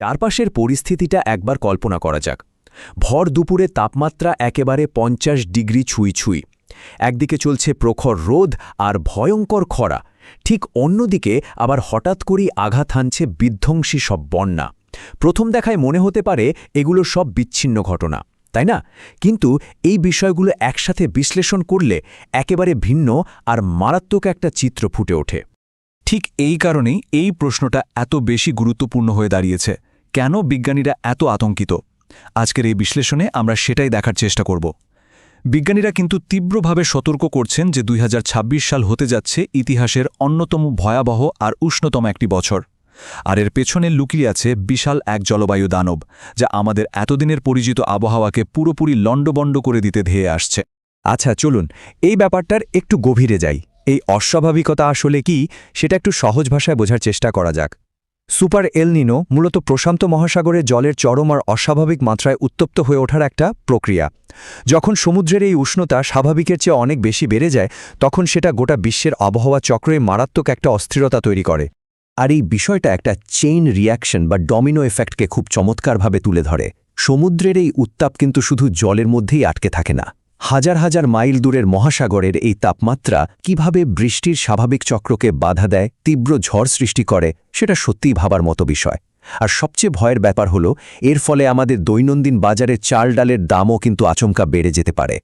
চারপাশের পরিস্থিতিটা একবার কল্পনা করা যাক। ভর দুপুরে তাপমাত্রা একেবারে 50 ডিগ্রি ছুঁই ছুঁই। একদিকে চলছে প্রখর রোদ আর ভয়ঙ্কর খরা, ঠিক অন্যদিকে আবার হঠাৎ করেই আঘাত হানছে বিধ্বংসী সব বন্যা। প্রথম দেখায় মনে হতে পারে এগুলো সব বিচ্ছিন্ন ঘটনা, তাই না? কিন্তু এই বিষয়গুলো একসাথে বিশ্লেষণ করলে একেবারে ভিন্ন আর মারাত্মক একটা চিত্র ফুটে ওঠে। ঠিক এই কারণেই এই প্রশ্নটা এত বেশি গুরুত্বপূর্ণ হয়ে দাঁড়িয়েছে। কেন বিজ্ঞানীরা এত আতঙ্কিত? আজকের এই বিশ্লেষণে আমরা সেটাই দেখার চেষ্টা করব। বিজ্ঞানীরা কিন্তু তীব্রভাবে সতর্ক করছেন যে 2026 সাল হতে যাচ্ছে ইতিহাসের অন্যতম ভয়াবহ আর উষ্ণতম একটি বছর। আর এর পেছনে লুকিয়ে আছে বিশাল এক জলবায়ু দানব, যা আমাদের এতদিনের পরিচিত আবহাওয়াকে পুরোপুরি লণ্ডভণ্ড করে দিতে ধেয়ে আসছে। আচ্ছা, চলুন এই ব্যাপারটার একটু গভীরে যাই। এই অস্বাভাবিকতা আসলে কি, সেটা একটু সহজ ভাষায় বোঝার চেষ্টা করা যাক। সুপার এল নিনো মূলত প্রশান্ত মহাসাগরে জলের চরম আর অস্বাভাবিক মাত্রায় উত্তপ্ত হয়ে ওঠার একটা প্রক্রিয়া। যখন সমুদ্রের এই উষ্ণতা স্বাভাবিকের চেয়ে অনেক বেশি বেড়ে যায়, তখন সেটা গোটা বিশ্বের আবহাওয়া চক্রে মারাত্মক একটা অস্থিরতা তৈরি করে। আর এই বিষয়টা একটা চেইন রিয়াকশন বা ডমিনো এফেক্টকে খুব চমৎকারভাবে তুলে ধরে। সমুদ্রের এই উত্তাপ কিন্তু শুধু জলের মধ্যেই আটকে থাকে না। হাজার হাজার মাইল দূরের মহাসাগরের এই তাপমাত্রা কিভাবে বৃষ্টির স্বাভাবিক চক্রকে বাধা দেয়, তীব্র ঝড় সৃষ্টি করে, সেটা সত্যিই ভাবার মতো বিষয়। আর সবচেয়ে ভয়ের ব্যাপার হলো, এর ফলে আমাদের দৈনন্দিন বাজারে চাল ডালের দামও কিন্তু আচমকা বেড়ে যেতে পারে।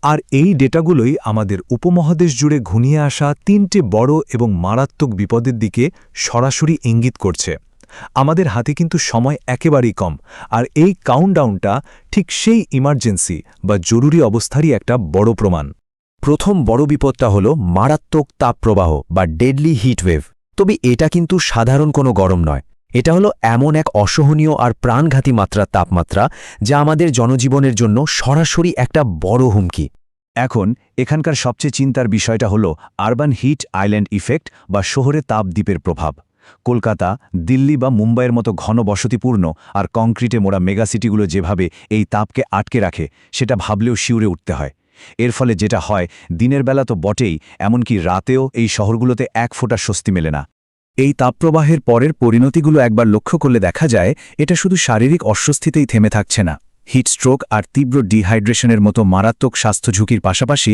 আর এই ডেটাগুলোই আমাদের উপমহাদেশ জুড়ে ঘনিয়ে আসা 3টে বড় এবং মারাত্মক বিপদের দিকে সরাসরি ইঙ্গিত করছে। আমাদের হাতে কিন্তু সময় একেবারেই কম, আর এই কাউন্টডাউনটা ঠিক সেই ইমার্জেন্সি বা জরুরি অবস্থারই একটা বড় প্রমাণ। প্রথম বড় বিপদটা হলো মারাত্মক তাপপ্রবাহ বা ডেডলি হিটওয়েভ। তবে এটা কিন্তু সাধারণ কোনো গরম নয়। এটা হলো এমন এক অসহনীয় আর প্রাণঘাতী মাত্রার তাপমাত্রা, যা আমাদের জনজীবনের জন্য সরাসরি একটা বড় হুমকি। এখন এখানকার সবচেয়ে চিন্তার বিষয়টা হলো আরবান হিট আইল্যান্ড ইফেক্ট বা শহরে তাপদ্বীপের প্রভাব। কলকাতা, দিল্লি বা মুম্বাইয়ের মতো ঘন বসতিপূর্ণ আর কংক্রিটে মোড়া মেগাসিটিগুলো যেভাবে এই তাপকে আটকে রাখে, সেটা ভাবলেও শিউরে উঠতে হয়। এর ফলে যেটা হয়, দিনের বেলা তো বটেই, এমনকি রাতেও এই শহরগুলোতে এক ফোঁটা স্বস্তি মেলে না। এই তাপপ্রবাহের পরের পরিণতিগুলো একবার লক্ষ্য করলে দেখা যায়, এটা শুধু শারীরিক অস্বস্তিতেই থেমে থাকছে না। হিটস্ট্রোক আর তীব্র ডিহাইড্রেশনের মতো মারাত্মক স্বাস্থ্য ঝুঁকির পাশাপাশি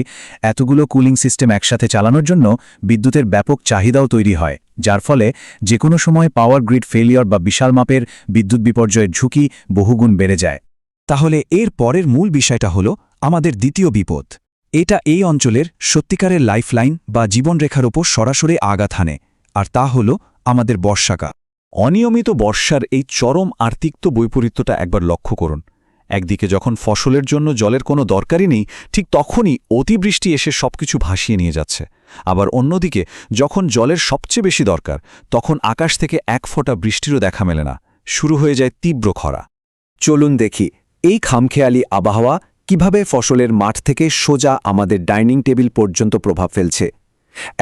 এতগুলো কুলিং সিস্টেম একসাথে চালানোর জন্য বিদ্যুতের ব্যাপক চাহিদাও তৈরি হয়, যার ফলে যে কোনো সময় পাওয়ার গ্রিড ফেলিয়র বা বিশাল মাপের বিদ্যুৎ বিপর্যয়ের ঝুঁকি বহুগুণ বেড়ে যায়। তাহলে এর পরের মূল বিষয়টা হলো আমাদের দ্বিতীয় বিপদ। এটা এই অঞ্চলের সত্যিকারের লাইফলাইন বা জীবনরেখার ওপর সরাসরি আঘাত হানে, আর তা হল আমাদের বর্ষাকাল। অনিয়মিত বর্ষার এই চরম আর্তিক্ত বৈপরীত্যটা একবার লক্ষ্য করুন। একদিকে যখন ফসলের জন্য জলের কোনো দরকারই নেই, ঠিক তখনই অতিবৃষ্টি এসে সবকিছু ভাসিয়ে নিয়ে যাচ্ছে। আবার অন্যদিকে যখন জলের সবচেয়ে বেশি দরকার, তখন আকাশ থেকে এক ফোঁটা বৃষ্টিরও দেখা মেলে না। শুরু হয়ে যায় তীব্র খরা। চলুন দেখি এই খামখেয়ালি আবহাওয়া কিভাবে ফসলের মাঠ থেকে সোজা আমাদের ডাইনিং টেবিল পর্যন্ত প্রভাব ফেলছে।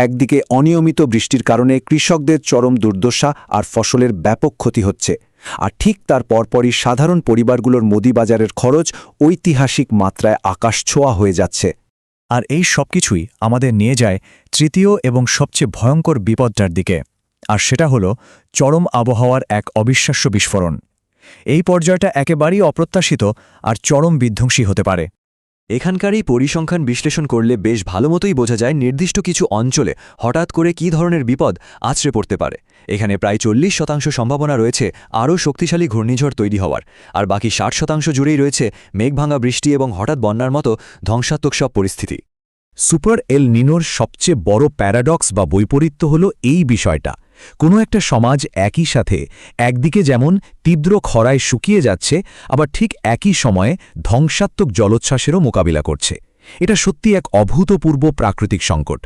একদিকে অনিয়মিত বৃষ্টির কারণে কৃষকদের চরম দুর্দশা আর ফসলের ব্যাপক ক্ষতি হচ্ছে, আর ঠিক তার পরপরই সাধারণ পরিবারগুলোর মুদি বাজারের খরচ ঐতিহাসিক মাত্রায় আকাশছোঁয়া হয়ে যাচ্ছে। আর এই সবকিছুই আমাদের নিয়ে যায় তৃতীয় এবং সবচেয়ে ভয়ঙ্কর বিপদটার দিকে, আর সেটা হলো চরম আবহাওয়ার এক অবিশ্বাস্য বিস্ফোরণ। এই পর্যায়টা একেবারেই অপ্রত্যাশিত আর চরম বিধ্বংসী হতে পারে। এখানকার এই পরিসংখ্যান বিশ্লেষণ করলে বেশ ভালোমতোই বোঝা যায় নির্দিষ্ট কিছু অঞ্চলে হঠাৎ করে কী ধরনের বিপদ আছড়ে পড়তে পারে। এখানে প্রায় 40% সম্ভাবনা রয়েছে আরও শক্তিশালী ঘূর্ণিঝড় তৈরি হওয়ার, আর বাকি 60% জুড়েই রয়েছে মেঘভাঙা বৃষ্টি এবং হঠাৎ বন্যার মতো ধ্বংসাত্মক সব পরিস্থিতি। সুপার এল নিনোর সবচেয়ে বড় প্যারাডক্স বা বৈপরীত্য হল এই বিষয়টা। কোনো একটা সমাজ একই সাথে একদিকে যেমন তীব্র খরায় শুকিয়ে যাচ্ছে, আবার ঠিক একই সময়ে ধ্বংসাত্মক জলোচ্ছ্বাসেরও মোকাবিলা করছে। এটা সত্যি এক অভূতপূর্ব প্রাকৃতিক সংকট।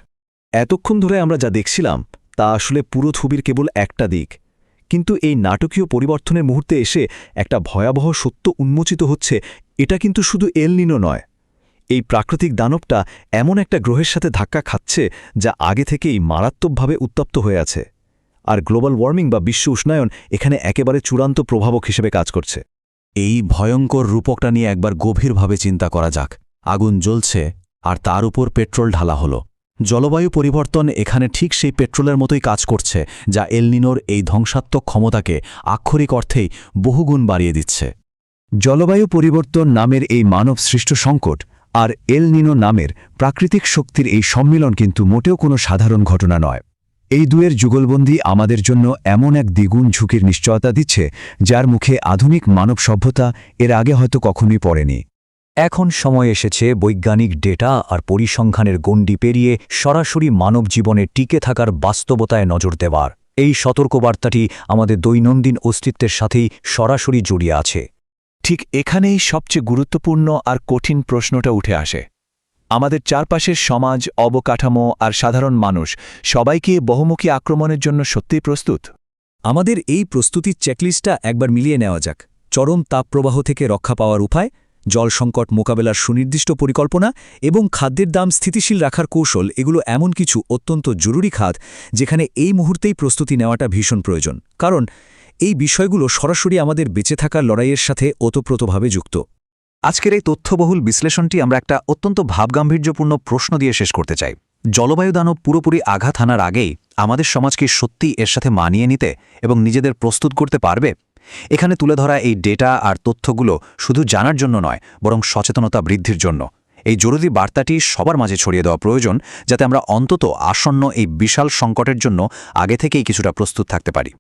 এতক্ষণ ধরে আমরা যা দেখছিলাম তা আসলে পুরো ছবির কেবল একটা দিক, কিন্তু এই নাটকীয় পরিবর্তনের মুহূর্তে এসে একটা ভয়াবহ সত্য উন্মোচিত হচ্ছে। এটা কিন্তু শুধু এল নিনো নয়, এই প্রাকৃতিক দানবটা এমন একটা গ্রহের সাথে ধাক্কা খাচ্ছে যা আগে থেকেই মারাত্মকভাবে উত্তপ্ত হয়ে আছে। আর গ্লোবাল ওয়ার্মিং বা বিশ্ব উষ্ণায়ন এখানে একেবারে চূড়ান্ত প্রভাবক হিসেবে কাজ করছে। এই ভয়ঙ্কর রূপকটা নিয়ে একবার গভীরভাবে চিন্তা করা যাক। আগুন জ্বলছে আর তার উপর পেট্রোল ঢালা হলো। জলবায়ু পরিবর্তন এখানে ঠিক সেই পেট্রোলের মতোই কাজ করছে, যা এল নিনোর এই ধ্বংসাত্মক ক্ষমতাকে আক্ষরিক অর্থেই বহুগুণ বাড়িয়ে দিচ্ছে। জলবায়ু পরিবর্তন নামের এই মানবসৃষ্ট সংকট আর এল নিনো নামের প্রাকৃতিক শক্তির এই সম্মিলন কিন্তু মোটেও কোনো সাধারণ ঘটনা নয়। এই দুয়ের যুগলবন্দি আমাদের জন্য এমন এক দ্বিগুণ ঝুঁকির নিশ্চয়তা দিচ্ছে, যার মুখে আধুনিক মানব সভ্যতা এর আগে হয়তো কখনোই পড়েনি। এখন সময় এসেছে বৈজ্ঞানিক ডেটা আর পরিসংখ্যানের গণ্ডি পেরিয়ে সরাসরি মানব জীবনে টিকে থাকার বাস্তবতায় নজর দেওয়ার। এই সতর্কবার্তাটি আমাদের দৈনন্দিন অস্তিত্বের সাথেই সরাসরি জড়িয়ে আছে। ঠিক এখানেই সবচেয়ে গুরুত্বপূর্ণ আর কঠিন প্রশ্নটা উঠে আসে। আমাদের চারপাশের সমাজ, অবকাঠামো আর সাধারণ মানুষ সবাইকে বহুমুখী আক্রমণের জন্য সত্যিই প্রস্তুত? আমাদের এই প্রস্তুতির চেকলিস্টটা একবার মিলিয়ে নেওয়া যাক। চরম তাপপ্রবাহ থেকে রক্ষা পাওয়ার উপায়, জল সংকট মোকাবেলার সুনির্দিষ্ট পরিকল্পনা এবং খাদ্যের দাম স্থিতিশীল রাখার কৌশল, এগুলো এমন কিছু অত্যন্ত জরুরি খাত যেখানে এই মুহূর্তেই প্রস্তুতি নেওয়াটা ভীষণ প্রয়োজন, কারণ এই বিষয়গুলো সরাসরি আমাদের বেঁচে থাকার লড়াইয়ের সাথে ওতপ্রোতভাবে যুক্ত। আজকের এই তথ্যবহুল বিশ্লেষণটি আমরা একটা অত্যন্ত ভাবগাম্ভীর্যপূর্ণ প্রশ্ন দিয়ে শেষ করতে চাই। জলবায়ু দানব পুরোপুরি আঘাত হানার আগেই আমাদের সমাজ কি সত্যি এর সাথে মানিয়ে নিতে এবং নিজেদের প্রস্তুত করতে পারবে? এখানে তুলে ধরা এই ডেটা আর তথ্যগুলো শুধু জানার জন্য নয়, বরং সচেতনতা বৃদ্ধির জন্য। এই জরুরি বার্তাটি সবার মাঝে ছড়িয়ে দেওয়া প্রয়োজন, যাতে আমরা অন্তত আসন্ন এই বিশাল সংকটের জন্য আগে থেকেই কিছুটা প্রস্তুত থাকতে পারি।